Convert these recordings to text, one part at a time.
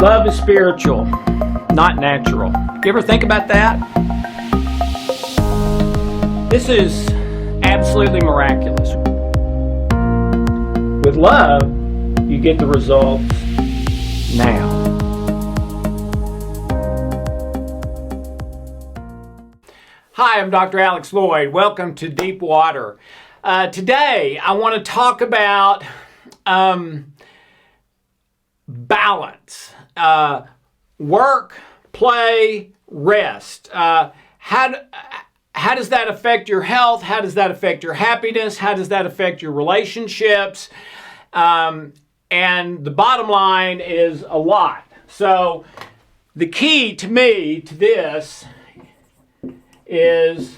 Love is spiritual, not natural. You ever think about that? This is absolutely miraculous. With love, you get the results now. Hi, I'm Dr. Alex Loyd. Welcome to Deep Water. Today, I want to talk about balance. Work, play, rest. How does that affect your health? How does that affect your happiness? How does that affect your relationships? And the bottom line is a lot. So the key to me to this is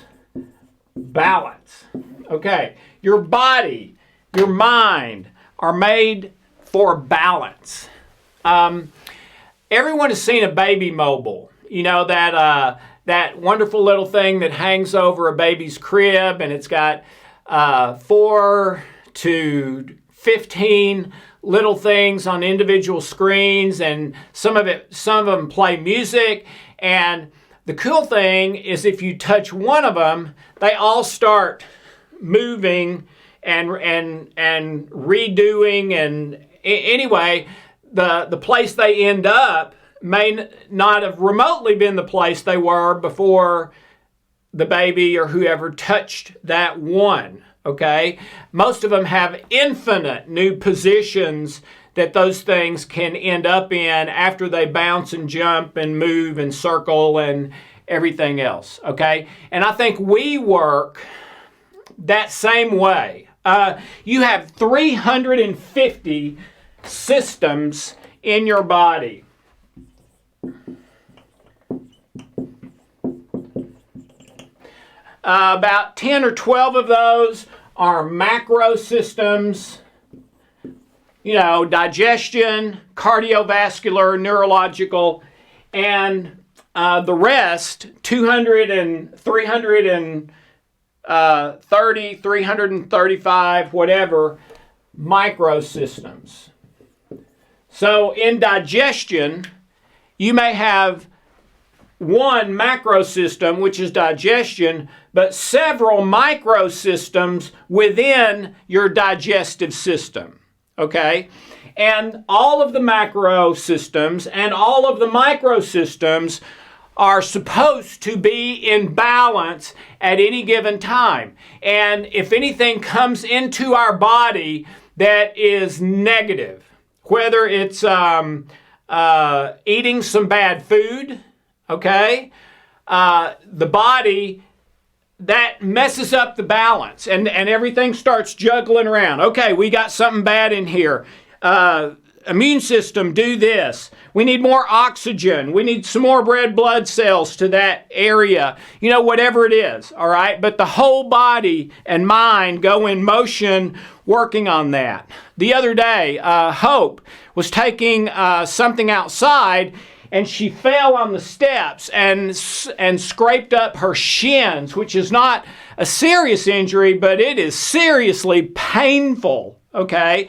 balance. Okay, your body, your mind are made for balance. Everyone has seen a baby mobile. You know, that wonderful little thing that hangs over a baby's crib, and it's got 4 to 15 little things on individual screens, and some of them play music. And the cool thing is, if you touch one of them, they all start moving and redoing. And anyway, the place they end up may not have remotely been the place they were before the baby or whoever touched that one. Okay, most of them have infinite new positions that those things can end up in after they bounce and jump and move and circle and everything else. Okay, and I think we work that same way. You have 350 systems in your body. About 10 or 12 of those are macro systems, you know, digestion, cardiovascular, neurological, and the rest, 335, whatever, micro systems. So in digestion, you may have one macro system, which is digestion, but several micro systems within your digestive system. Okay? And all of the macro systems and all of the micro systems are supposed to be in balance at any given time. And if anything comes into our body that is negative, whether it's eating some bad food, okay, the body, that messes up the balance, and everything starts juggling around. Okay, we got something bad in here. Immune system, do this. We need more oxygen. We need some more red blood cells to that area. You know, whatever it is, all right? But the whole body and mind go in motion working on that. The other day, Hope was taking something outside, and she fell on the steps and scraped up her shins, which is not a serious injury, but it is seriously painful, okay?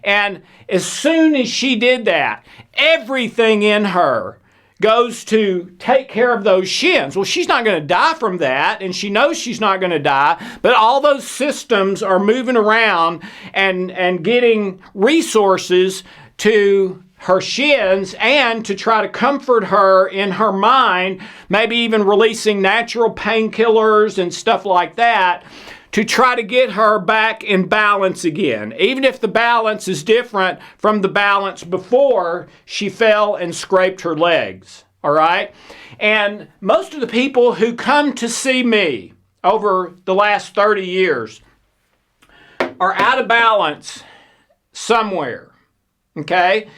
And as soon as she did that, everything in her goes to take care of those shins. Well, she's not going to die from that, and she knows she's not going to die, but all those systems are moving around and getting resources to her shins and to try to comfort her in her mind, maybe even releasing natural painkillers and stuff like that to try to get her back in balance again, even if the balance is different from the balance before she fell and scraped her legs, all right? And most of the people who come to see me over the last 30 years are out of balance somewhere, okay?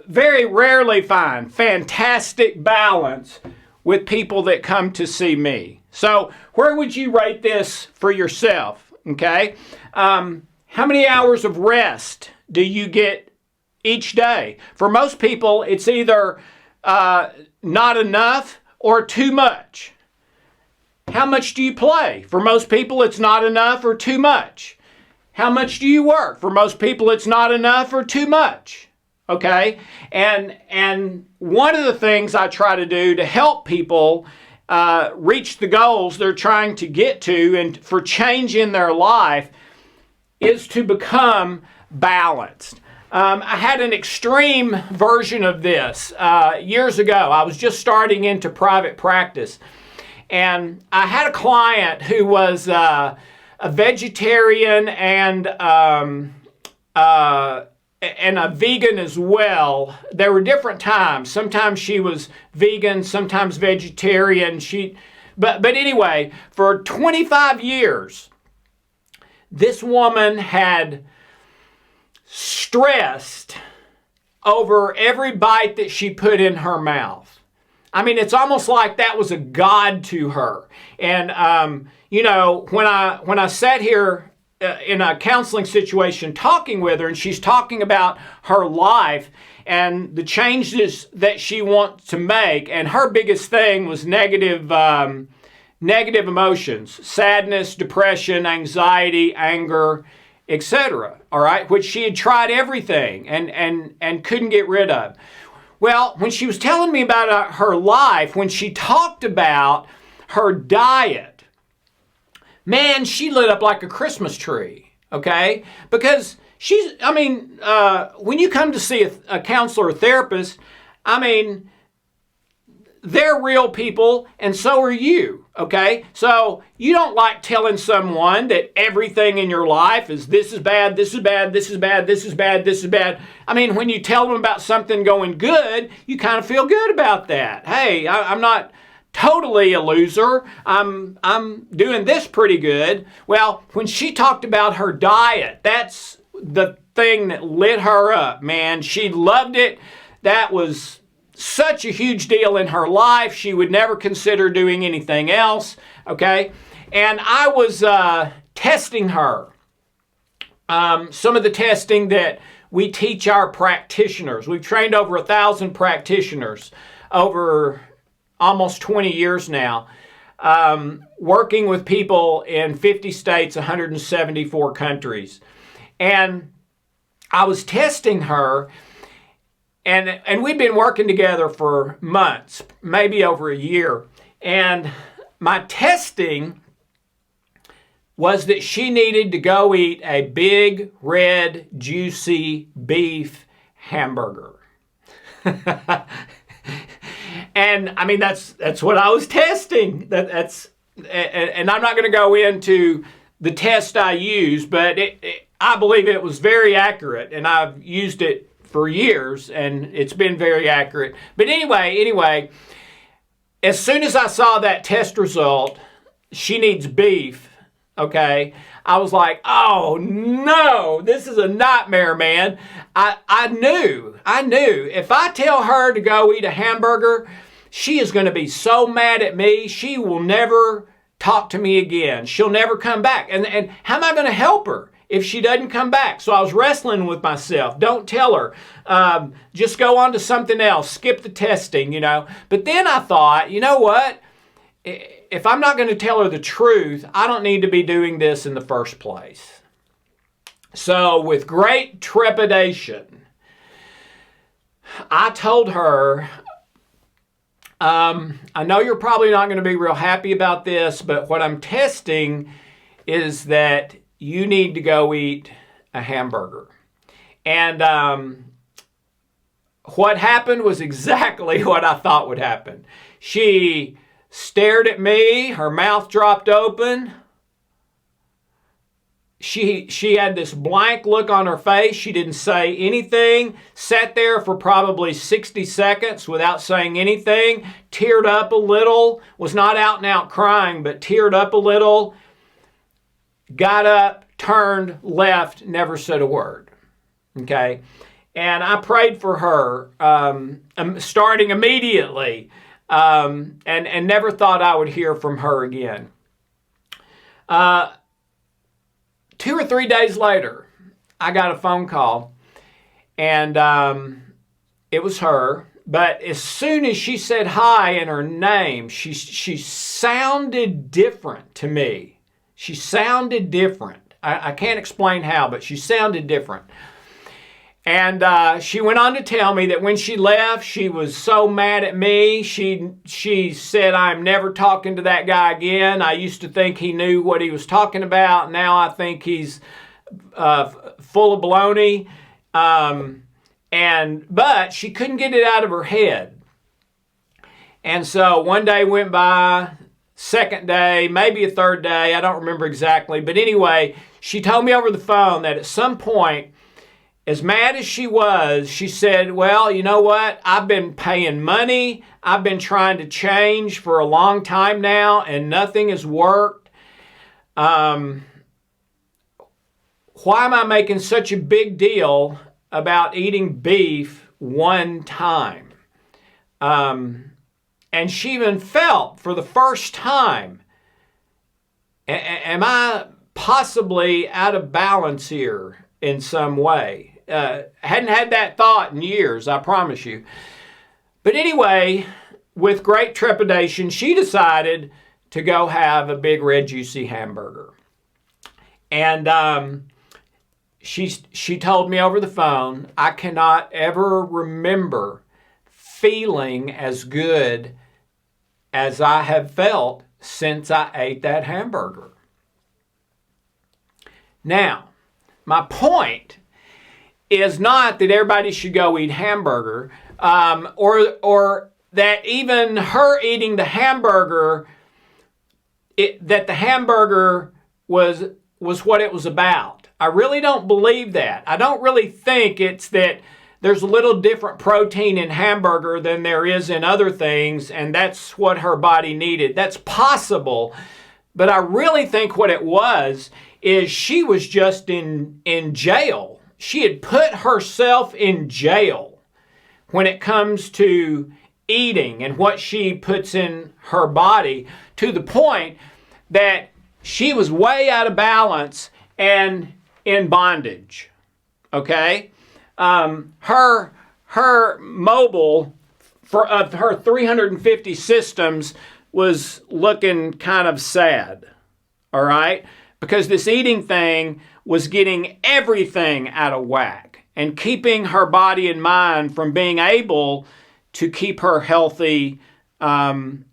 Very rarely find fantastic balance with people that come to see me. So where would you rate this for yourself? Okay. How many hours of rest do you get each day? For most people, it's either not enough or too much. How much do you play? For most people, it's not enough or too much. How much do you work? For most people, it's not enough or too much. okay? And one of the things I try to do to help people reach the goals they're trying to get to and for change in their life is to become balanced. I had an extreme version of this years ago. I was just starting into private practice, and I had a client who was a vegetarian and a vegan as well. There were different times. Sometimes she was vegan, sometimes vegetarian. But anyway, for 25 years, this woman had stressed over every bite that she put in her mouth. I mean, it's almost like that was a god to her. And you know, when I sat here in a counseling situation talking with her, and she's talking about her life and the changes that she wants to make, and her biggest thing was negative emotions, sadness, depression, anxiety, anger, etc. All right, which she had tried everything and couldn't get rid of. Well, when she was telling me about her life, when she talked about her diet, man, she lit up like a Christmas tree, okay? Because when you come to see a counselor or therapist, I mean, they're real people, and so are you, okay? So you don't like telling someone that everything in your life is this is bad, this is bad, this is bad, this is bad, this is bad. I mean, when you tell them about something going good, you kind of feel good about that. Hey, I'm not totally a loser. I'm doing this pretty good. Well, when she talked about her diet, that's the thing that lit her up, man. She loved it. That was such a huge deal in her life. She would never consider doing anything else, okay? And I was testing her. Some of the testing that we teach our practitioners. We've trained over 1,000 practitioners over almost 20 years now, working with people in 50 states, 174 countries. And I was testing her, and we'd been working together for months, maybe over a year. And my testing was that she needed to go eat a big, red, juicy beef hamburger. And I mean, that's what I was testing. And I'm not going to go into the test I used, but I believe it was very accurate, and I've used it for years, and it's been very accurate. But anyway, as soon as I saw that test result, she needs beef, okay, I was like, oh no, this is a nightmare, man. I knew if I tell her to go eat a hamburger, she is going to be so mad at me, she will never talk to me again. She'll never come back. And how am I going to help her if she doesn't come back? So I was wrestling with myself. Don't tell her. Just go on to something else. Skip the testing, you know. But then I thought, you know what? If I'm not going to tell her the truth, I don't need to be doing this in the first place. So with great trepidation, I told her, I know you're probably not going to be real happy about this, but what I'm testing is that you need to go eat a hamburger. And what happened was exactly what I thought would happen. She stared at me, her mouth dropped open. She had this blank look on her face. She didn't say anything, sat there for probably 60 seconds without saying anything, teared up a little, was not out and out crying, but teared up a little, got up, turned, left, never said a word. Okay? And I prayed for her, starting immediately, and never thought I would hear from her again. 2 or 3 days later, I got a phone call, and it was her. But as soon as she said hi and her name, she sounded different to me. She sounded different. I can't explain how, but she sounded different. And she went on to tell me that when she left, she was so mad at me. She said, "I'm never talking to that guy again. I used to think he knew what he was talking about. Now I think he's full of baloney." But she couldn't get it out of her head. And so one day went by, second day, maybe a third day, I don't remember exactly. But anyway, she told me over the phone that at some point, as mad as she was, she said, "Well, you know what? I've been paying money. I've been trying to change for a long time now, and nothing has worked. Why am I making such a big deal about eating beef one time?" And she even felt for the first time, am I possibly out of balance here in some way? Hadn't had that thought in years, I promise you. But anyway, with great trepidation, she decided to go have a big red juicy hamburger. And she told me over the phone, "I cannot ever remember feeling as good as I have felt since I ate that hamburger." Now, my point is not that everybody should go eat hamburger, or that even her eating the hamburger, that the hamburger was what it was about. I really don't believe that. I don't really think it's that there's a little different protein in hamburger than there is in other things, and that's what her body needed. That's possible, but I really think what it was is she was just in jail. She had put herself in jail when it comes to eating and what she puts in her body, to the point that she was way out of balance and in bondage. Okay? Her mobile of her 350 systems was looking kind of sad. All right? Because this eating thing was getting everything out of whack and keeping her body and mind from being able to keep her healthy the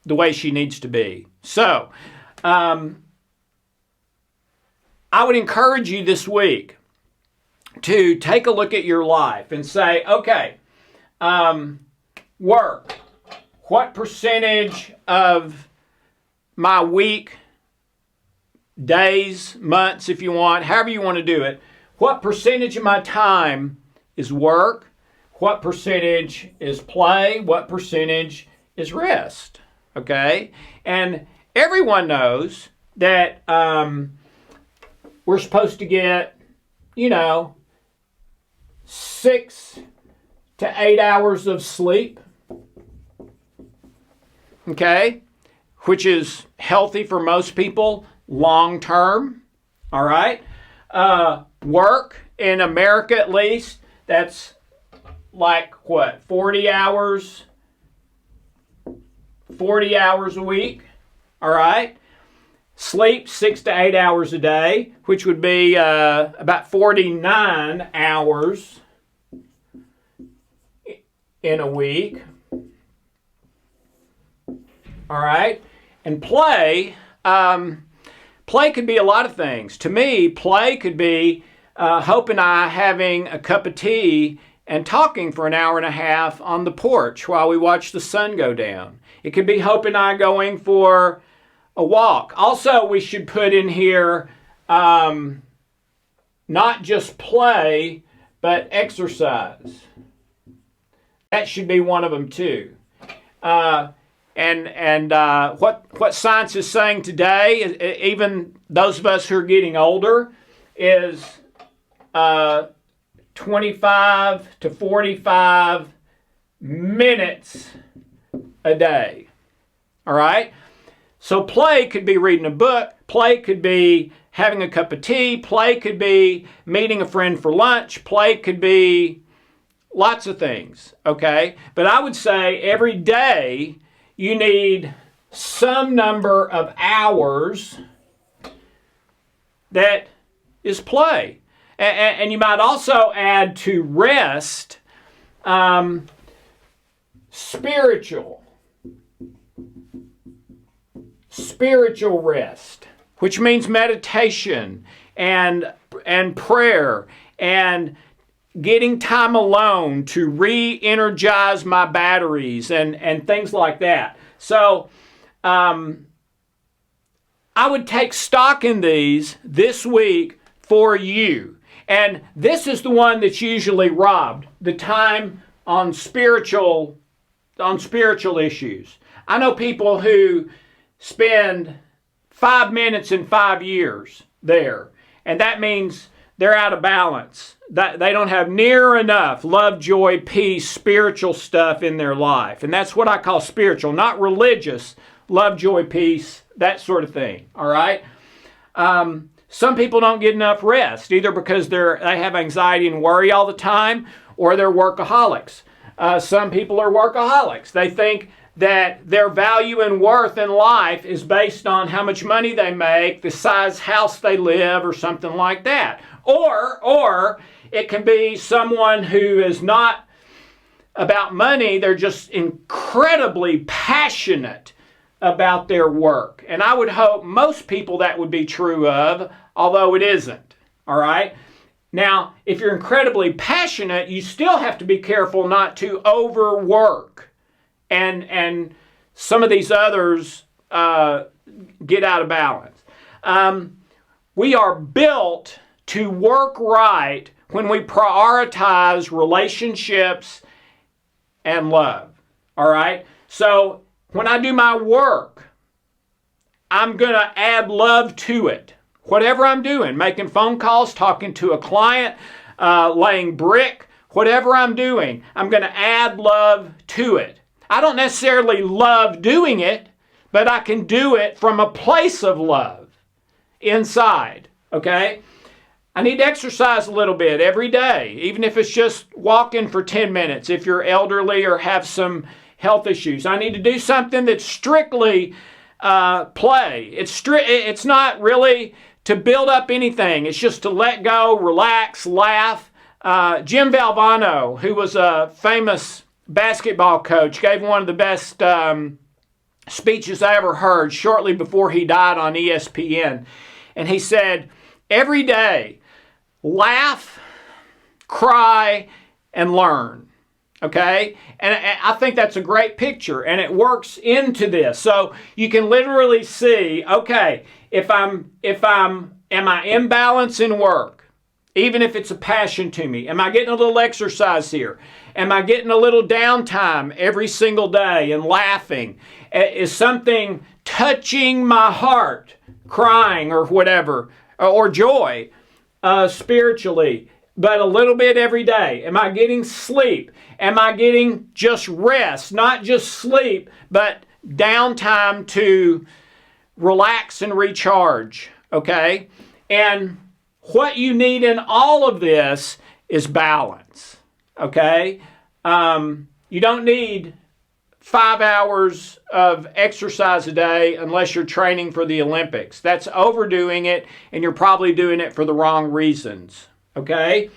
way she needs to be. So, I would encourage you this week to take a look at your life and say, okay, work. What percentage of my week, days, months, if you want, however you want to do it, what percentage of my time is work? What percentage is play? What percentage is rest? Okay? And everyone knows that we're supposed to get, 6 to 8 hours of sleep. Okay? Which is healthy for most people long term. All right? Work in America, at least, that's like what, 40 hours? 40 hours a week. All right? Sleep 6 to 8 hours a day, which would be about 49 hours in a week. All right? And play, play could be a lot of things. To me, play could be Hope and I having a cup of tea and talking for an hour and a half on the porch while we watch the sun go down. It could be Hope and I going for a walk. Also, we should put in here not just play, but exercise. That should be one of them too. And what science is saying today, even those of us who are getting older, is 25 to 45 minutes a day. All right? So play could be reading a book. Play could be having a cup of tea. Play could be meeting a friend for lunch. Play could be lots of things, okay? But I would say every day you need some number of hours that is play. And you might also add to rest spiritual rest, which means meditation and prayer and getting time alone to re-energize my batteries and things like that. So I would take stock in these this week for you. And this is the one that's usually robbed, the time on spiritual issues. I know people who spend 5 minutes in 5 years there, and that means they're out of balance. They don't have near enough love, joy, peace, spiritual stuff in their life. And that's what I call spiritual, not religious, love, joy, peace, that sort of thing. All right? Some people don't get enough rest, either because they have anxiety and worry all the time, or they're workaholics. Some people are workaholics. They think that their value and worth in life is based on how much money they make, the size house they live, or something like that. Or it can be someone who is not about money. They're just incredibly passionate about their work. And I would hope most people that would be true of, although it isn't. All right? Now, if you're incredibly passionate, you still have to be careful not to overwork. And some of these others get out of balance. We are built to work right when we prioritize relationships and love. All right? So when I do my work, I'm going to add love to it. Whatever I'm doing, making phone calls, talking to a client, laying brick, whatever I'm doing, I'm going to add love to it. I don't necessarily love doing it, but I can do it from a place of love inside, okay? I need to exercise a little bit every day, even if it's just walking for 10 minutes if you're elderly or have some health issues. I need to do something that's strictly play. It's not really to build up anything. It's just to let go, relax, laugh. Jim Valvano, who was a famous basketball coach, gave one of the best speeches I ever heard shortly before he died on ESPN. And he said, every day, laugh, cry, and learn. Okay? And I think that's a great picture, and it works into this. So you can literally see, okay, am I in balance in work? Even if it's a passion to me. Am I getting a little exercise here? Am I getting a little downtime every single day and laughing? Is something touching my heart, crying or whatever, or joy spiritually, but a little bit every day? Am I getting sleep? Am I getting just rest? Not just sleep, but downtime to relax and recharge, okay? And what you need in all of this is balance, okay? You don't need 5 hours of exercise a day unless you're training for the Olympics. That's overdoing it, and you're probably doing it for the wrong reasons, okay?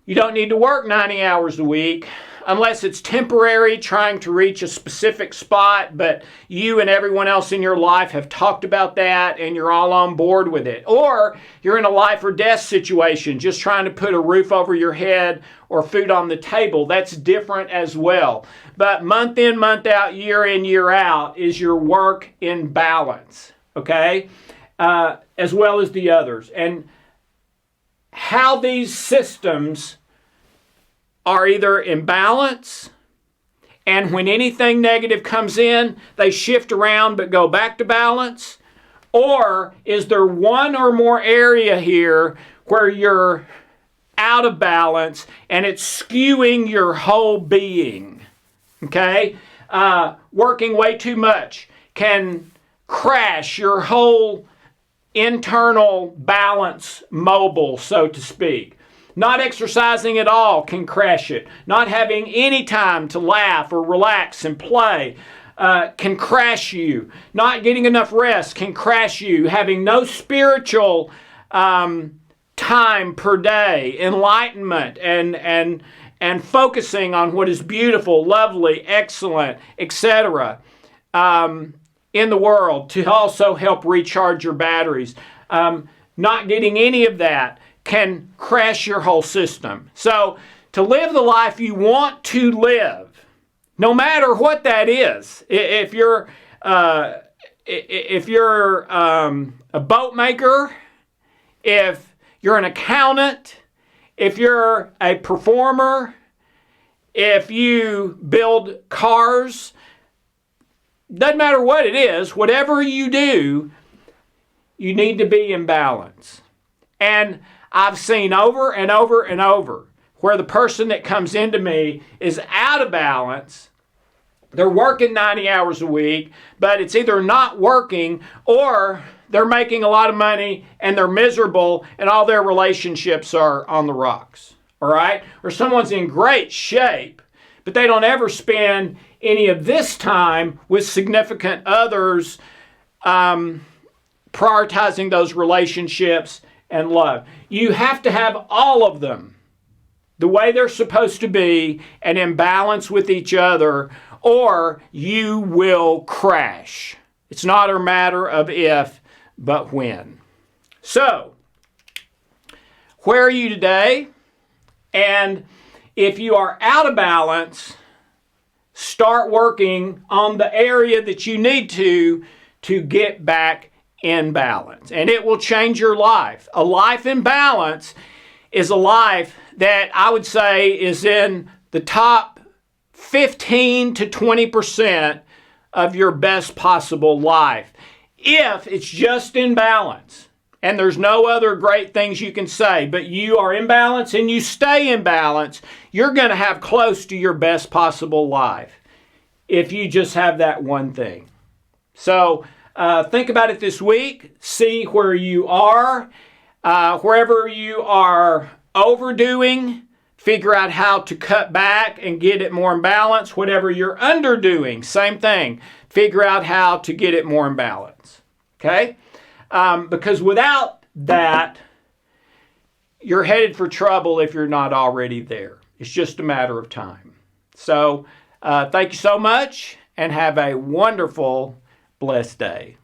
You don't need to work 90 hours a week unless it's temporary, trying to reach a specific spot, but you and everyone else in your life have talked about that and you're all on board with it. Or you're in a life or death situation, just trying to put a roof over your head or food on the table. That's different as well. But month in, month out, year in, year out is your work in balance, okay? As well as the others. And how these systems are either in balance, and when anything negative comes in, they shift around but go back to balance, or is there one or more area here where you're out of balance and it's skewing your whole being, okay? Working way too much can crash your whole internal balance mobile, so to speak. Not exercising at all can crash it. Not having any time to laugh or relax and play can crash you. Not getting enough rest can crash you. Having no spiritual time per day, enlightenment, and focusing on what is beautiful, lovely, excellent, etc. In the world to also help recharge your batteries. Not getting any of that can crash your whole system. So to live the life you want to live, no matter what that is, if you're a boat maker, if you're an accountant, if you're a performer, if you build cars, doesn't matter what it is, whatever you do, you need to be in balance. And I've seen over and over and over where the person that comes into me is out of balance. They're working 90 hours a week, but it's either not working or they're making a lot of money and they're miserable and all their relationships are on the rocks. All right? Or someone's in great shape, but they don't ever spend any of this time with significant others, prioritizing those relationships and love. You have to have all of them the way they're supposed to be and in balance with each other, or you will crash. It's not a matter of if, but when. So, where are you today? And if you are out of balance, start working on the area that you need to get back in balance. And it will change your life. A life in balance is a life that I would say is in the top 15 to 20% of your best possible life. If it's just in balance. And there's no other great things you can say, but you are in balance and you stay in balance, you're going to have close to your best possible life if you just have that one thing. So think about it this week. See where you are. Wherever you are overdoing, figure out how to cut back and get it more in balance. Whatever you're underdoing, same thing. Figure out how to get it more in balance. Okay? Because without that, you're headed for trouble if you're not already there. It's just a matter of time. So, thank you so much and have a wonderful, blessed day.